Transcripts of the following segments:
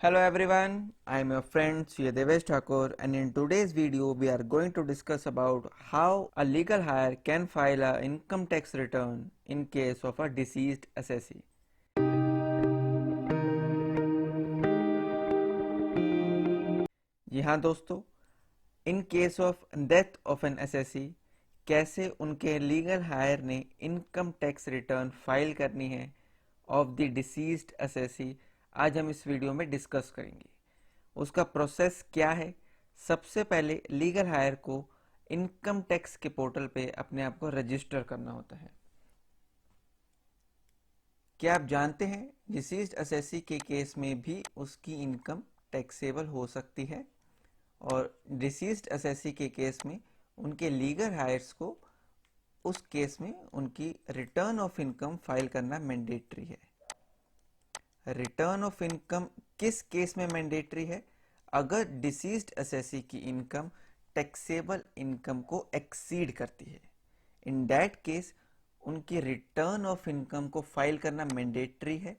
Hello everyone, I am your friend Sriya Devesh Thakur, and in today's video we are going to discuss about how a legal hire can file a income tax return in case of a deceased assessee. जी हाँ दोस्तों, in case of death of an assessee कैसे उनके legal heir ने income tax return file करनी है of the deceased assessee, आज हम इस वीडियो में डिस्कस करेंगे। उसका प्रोसेस क्या है? सबसे पहले लीगल हायर को इनकम टैक्स के पोर्टल पे अपने आप को रजिस्टर करना होता है। क्या आप जानते हैं डिसीज्ड असेसी के केस में भी उसकी इनकम टैक्सेबल हो सकती है, और डिसीज्ड असेसी के केस में उनके लीगल हायर्स को उस केस में उनकी रिटर्न ऑफ इनकम फाइल करना मैंडेटरी है। रिटर्न ऑफ इनकम किस केस में मैंडेटरी है? अगर डिसीज्ड असेसी की इनकम टैक्सेबल इनकम को एक्सीड करती है, इन दैट केस उनकी रिटर्न ऑफ इनकम को फाइल करना मैंडेटरी है,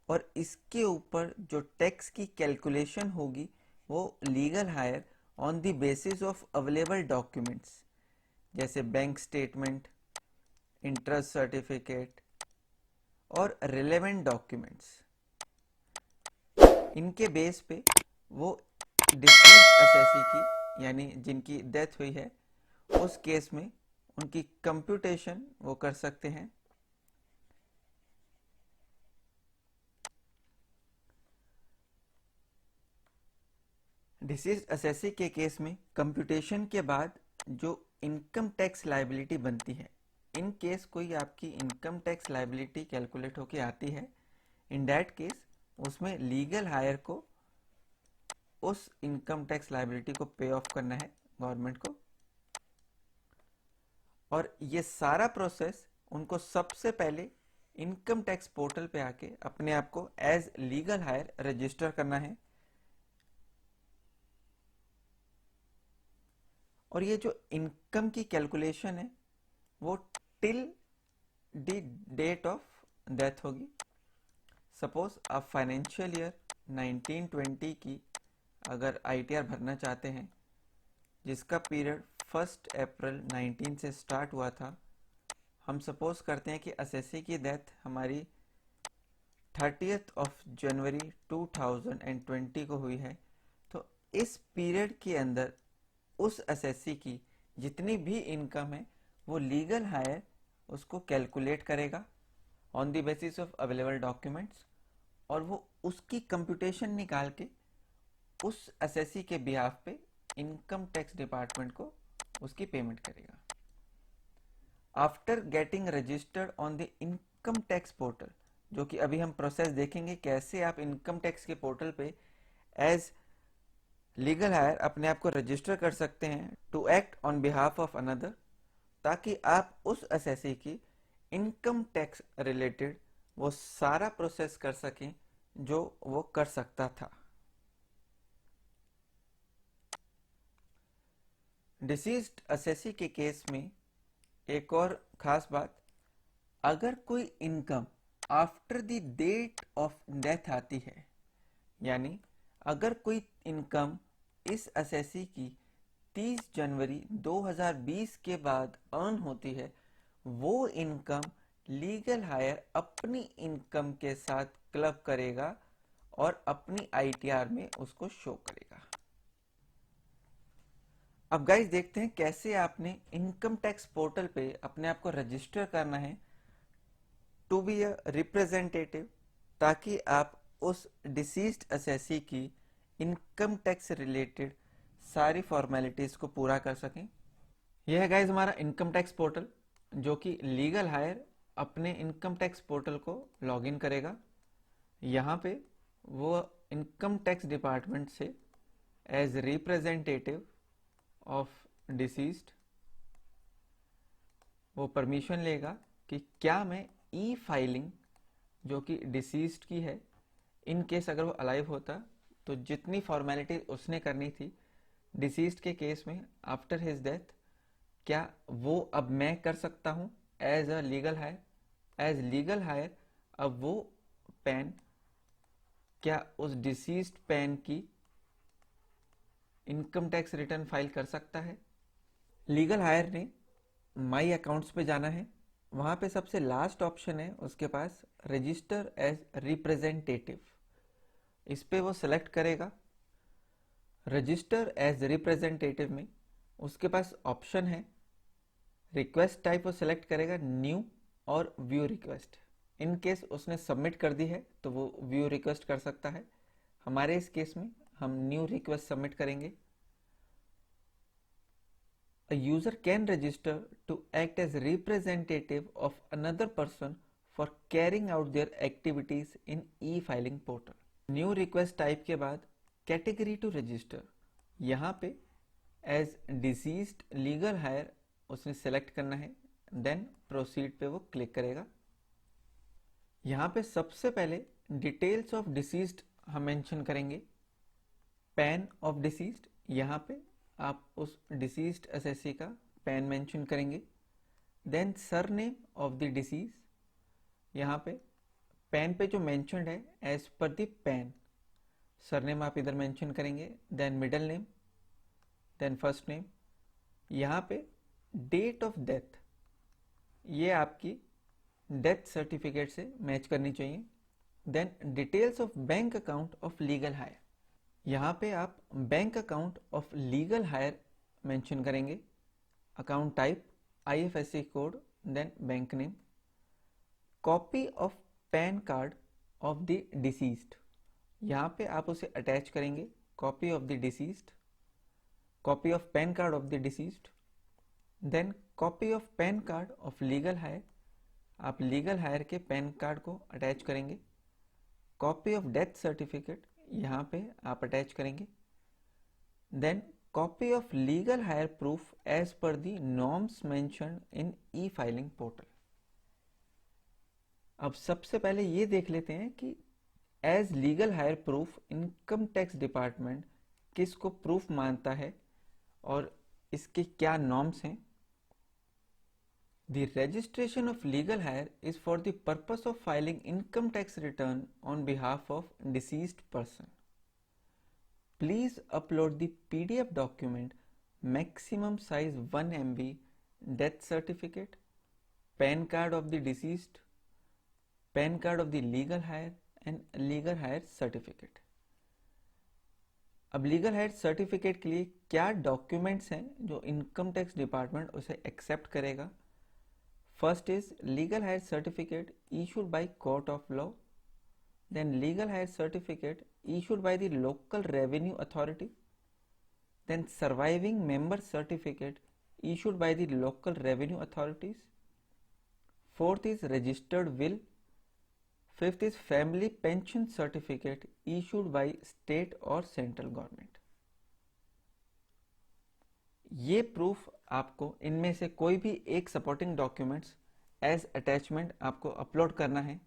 और इसके ऊपर जो टैक्स की कैलकुलेशन होगी वो legal higher on the basis of available documents जैसे बैंक स्टेटमेंट, इंटरेस्ट सर्टिफिकेट और रिलेवेंट डॉक्यूमेंट्स, इनके बेस पे वो डिसीज्ड असेसी की यानी जिनकी डेथ हुई है उस केस में उनकी कंप्यूटेशन वो कर सकते हैं। डिसीज्ड असेसी के केस में कंप्यूटेशन के बाद जो इनकम टैक्स लायबिलिटी बनती है, इन केस कोई आपकी इनकम टैक्स लायबिलिटी कैलकुलेट होके आती है, इन दैट केस उसमें लीगल हायर को उस इनकम टैक्स लायबिलिटी को पे ऑफ करना है गवर्नमेंट को। और ये सारा प्रोसेस उनको सबसे पहले इनकम टैक्स पोर्टल पे आके अपने आप को एज लीगल हायर रजिस्टर करना है। और ये जो इनकम की कैलकुलेशन है वो till the date of death होगी। सपोज आप फाइनेंशियल ईयर 1920 की अगर आईटीआर भरना चाहते हैं जिसका पीरियड 1 अप्रैल 19 से स्टार्ट हुआ था, हम सपोज करते हैं कि असेसी की डेथ हमारी 30 जनवरी 2020 को हुई है, तो इस पीरियड के अंदर उस असेसी की जितनी भी इनकम है वो लीगल हायर उसको कैलकुलेट करेगा on the basis of available documents, और वो उसकी कंप्यूटेशन निकाल के उस असेसी के बिहाफ पे इनकम टैक्स डिपार्टमेंट को उसकी पेमेंट करेगा। After getting registered on the income tax portal, जो कि अभी हम प्रोसेस देखेंगे कैसे आप इनकम टैक्स के पोर्टल पे एज लीगल हायर अपने आप को रजिस्टर कर सकते हैं to act on behalf of another, ताकि आप उस असेसी की इनकम टैक्स रिलेटेड वो सारा प्रोसेस कर सकें जो वो कर सकता था। डिसीज्ड असेसी के केस में एक और खास बात, अगर कोई income after the date of death आती है, यानी अगर कोई इनकम इस असेसी की 30 जनवरी 2020 के बाद अर्न होती है, वो इनकम लीगल हायर अपनी इनकम के साथ क्लब करेगा और अपनी आईटीआर में उसको शो करेगा। अब गाइस देखते हैं कैसे आपने इनकम टैक्स पोर्टल पे अपने आप को रजिस्टर करना है टू बी अ रिप्रेजेंटेटिव, ताकि आप उस डिसीज्ड असेसी की इनकम टैक्स रिलेटेड सारी फॉर्मेलिटीज को पूरा कर सकें। यह है गाइस हमारा इनकम टैक्स पोर्टल, जो कि लीगल हायर अपने इनकम टैक्स पोर्टल को लॉगिन करेगा। यहाँ पे वो इनकम टैक्स डिपार्टमेंट से एज रिप्रेजेंटेटिव ऑफ डिसीज्ड वो परमिशन लेगा कि क्या मैं ई फाइलिंग जो कि डिसीज्ड की है, इन केस अगर वो अलाइव होता तो जितनी फॉर्मेलिटी उसने करनी थी डिसीज्ड के केस में आफ्टर हिज डेथ, क्या वो अब मैं कर सकता हूँ as a legal heir. As legal heir अब वो पैन क्या उस डिसीज्ड पैन की इनकम टैक्स रिटर्न फाइल कर सकता है? लीगल हायर ने माई अकाउंट्स पे जाना है, वहां पे सबसे लास्ट ऑप्शन है उसके पास रजिस्टर एज रिप्रेजेंटेटिव। इस पे वो सेलेक्ट करेगा। रजिस्टर एज रिप्रेजेंटेटिव में उसके पास ऑप्शन है, रिक्वेस्ट टाइप वो सिलेक्ट करेगा न्यू और व्यू रिक्वेस्ट। इन केस उसने सबमिट कर दी है तो वो व्यू रिक्वेस्ट कर सकता है। हमारे इस केस में हम न्यू रिक्वेस्ट सबमिट करेंगे। A user can register to act as representative of another person for carrying out their activities in e-filing portal. New request type के बाद category to register, यहाँ पे as deceased legal hire उसने select करना है, then proceed पे वो click करेगा। यहाँ पे सबसे पहले details of deceased हम mention करेंगे। पैन ऑफ डिसीज्ड, यहाँ पे आप उस डिसीज्ड असेसी का पैन मेंशन करेंगे। Then surname of the disease, यहाँ पे पैन पे जो मेंशनड है as per the pan, surname आप इधर मेंशन करेंगे। Then middle name, then first name. यहाँ पे डेट ऑफ डेथ, ये आपकी डेथ सर्टिफिकेट से मैच करनी चाहिए। Then details of bank account of legal heir, यहाँ पे आप bank account of legal heir mention करेंगे। Account type IFSC code, then bank name. Copy of PAN card of the deceased, यहाँ पे आप उसे अटैच करेंगे। Copy of the deceased, copy of PAN card of the deceased. Then copy of PAN card of legal heir, आप legal heir के PAN card को attach करेंगे। Copy of death certificate, यहाँ पे आप अटैच करेंगे। Then copy of legal heir proof as per the norms mentioned in e filing portal. अब सबसे पहले ये देख लेते हैं कि as legal heir proof income tax department किसको प्रूफ मानता है और इसके क्या नॉर्म्स हैं। The registration of legal hire is for the purpose of filing income tax return on behalf of deceased person. Please upload the PDF document maximum size 1 MB, death certificate, PAN card of the deceased, PAN card of the legal hire and legal hire certificate. अब legal higher certificate के लिए क्या documents हैं जो income tax department उसे accept करेगा। First is legal hire certificate issued by court of law, then legal hire certificate issued by the local revenue authority, then surviving member certificate issued by the local revenue authorities. Fourth is registered will. Fifth is family pension certificate issued by state or central government. ये proof आपको इनमें से कोई भी एक supporting documents as attachment आपको upload करना है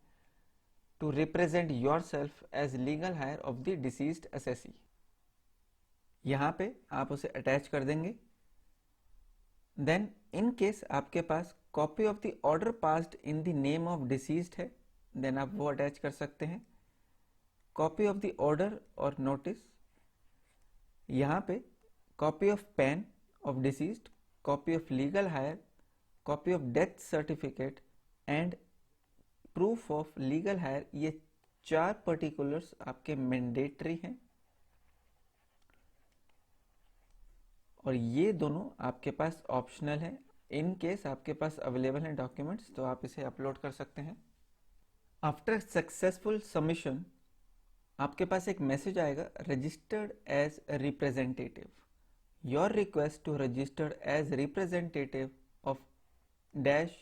to represent yourself as legal heir of the deceased assessee. यहाँ पे आप उसे अटैच कर देंगे। देन इन केस आपके पास copy of the order passed in the name of deceased है, देन आप वो अटैच कर सकते हैं। कॉपी ऑफ द ऑर्डर और नोटिस, यहाँ पे copy of PAN of deceased, copy of legal hire, copy of death certificate and proof of legal hire, ये 4 particulars आपके मैंडेटरी हैं और ये दोनों आपके पास ऑप्शनल है। इन केस आपके पास अवेलेबल हैं डॉक्यूमेंट्स तो आप इसे अपलोड कर सकते हैं। आफ्टर सक्सेसफुल सबमिशन आपके पास एक मैसेज आएगा, registered as representative. Your request to register as representative of dash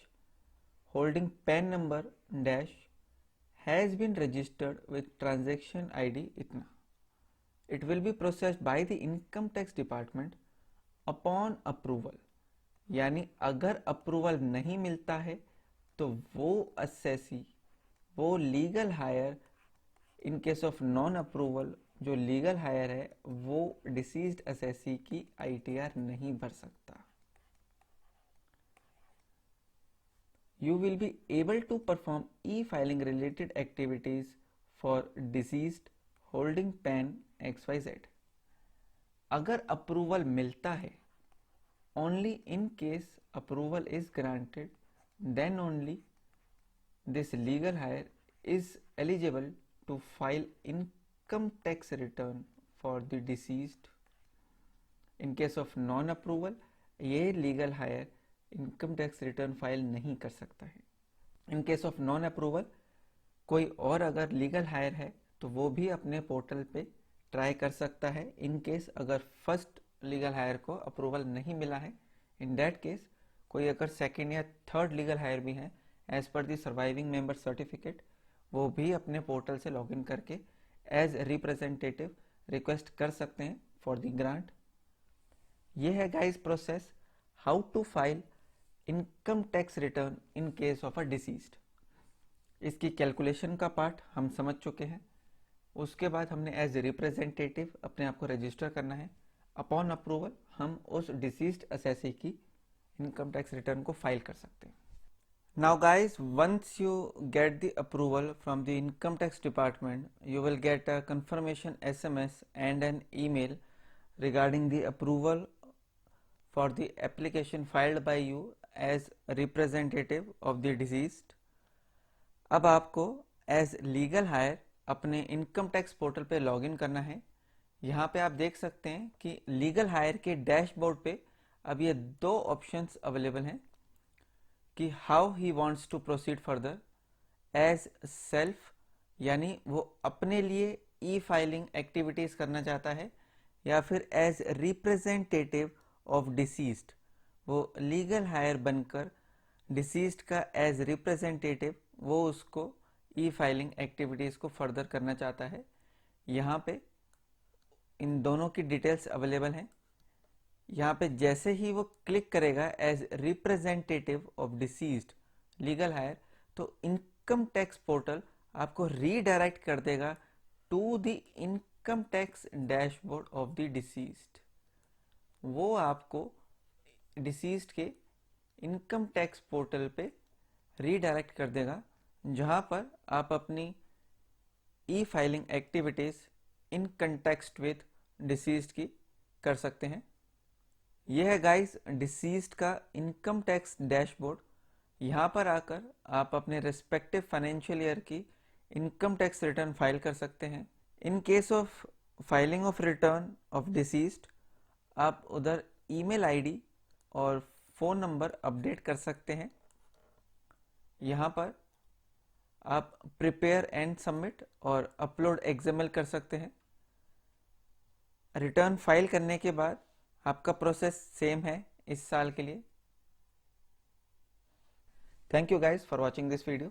holding PAN number dash has been registered with transaction ID itna. It will be processed by the income tax department upon approval. यानी अगर approval नहीं मिलता है तो वो assessee, वो legal higher, in case of non approval जो legal higher है वो डिसीज्ड असेसी की आईटीआर नहीं भर सकता। You will be able to perform e-filing related activities for deceased holding PAN XYZ। अगर अप्रूवल मिलता है, only in case approval is granted, then only this legal heir is eligible to file income tax return for the deceased. In case of non approval, ये legal heir income tax return file नहीं कर सकता है। In case of non approval, कोई और अगर legal higher है तो वो भी अपने पोर्टल पे ट्राई कर सकता है। इन केस अगर फर्स्ट लीगल हायर को अप्रूवल नहीं मिला है, इन दैट केस कोई अगर सेकेंड या थर्ड लीगल हायर भी है एज पर दी सर्वाइविंग मेंबर सर्टिफिकेट, वो भी अपने पोर्टल से लॉगिन करके एज रिप्रेजेंटेटिव रिक्वेस्ट कर सकते हैं फॉर द ग्रांट। ये है guys process how to file income tax return in case of a deceased. इसकी कैलकुलेशन का पार्ट हम समझ चुके हैं। उसके बाद हमने एज रिप्रेजेंटेटिव अपने आप को रजिस्टर करना है। अपॉन अप्रूवल हम उस डिसीज्ड असेसी की इनकम टैक्स रिटर्न को फाइल कर सकते हैं। Now guys, once you get the approval from the income tax department, you will get a confirmation SMS and an email regarding the approval for the application filed by you as representative of the deceased। अब आपको as legal heir अपने income tax portal पे login करना है। यहाँ पे आप देख सकते हैं कि लीगल हायर के डैशबोर्ड पे अब ये दो ऑप्शंस अवेलेबल हैं कि how he wants to proceed further, as self यानी वो अपने लिए ई फाइलिंग एक्टिविटीज करना चाहता है, या फिर एज रिप्रेजेंटेटिव ऑफ डिसीज्ड, वो लीगल हायर बनकर डिसीज्ड का एज रिप्रेजेंटेटिव वो उसको ई फाइलिंग एक्टिविटीज को फर्दर करना चाहता है। यहाँ पे इन दोनों की डिटेल्स अवेलेबल हैं। यहाँ पे जैसे ही वो क्लिक करेगा as representative of deceased legal heir, तो इनकम टैक्स पोर्टल आपको रीडायरेक्ट कर देगा to the income tax dashboard of the deceased. वो आपको डिसीज्ड के इनकम टैक्स पोर्टल पे रीडायरेक्ट कर देगा, जहां पर आप अपनी e filing activities in context with deceased की कर सकते हैं। यह है गाइस डिसीज्ड का इनकम टैक्स डैशबोर्ड। यहाँ पर आकर आप अपने रिस्पेक्टिव फाइनेंशियल ईयर की इनकम टैक्स रिटर्न फाइल कर सकते हैं। इन case of filing of return of deceased, आप उधर ईमेल आईडी और फ़ोन नंबर अपडेट कर सकते हैं। यहाँ पर आप प्रिपेयर एंड सबमिट और अपलोड एक्सएमएल कर सकते हैं। रिटर्न फाइल करने के बाद आपका प्रोसेस सेम है इस साल के लिए। Thank you guys for watching this video.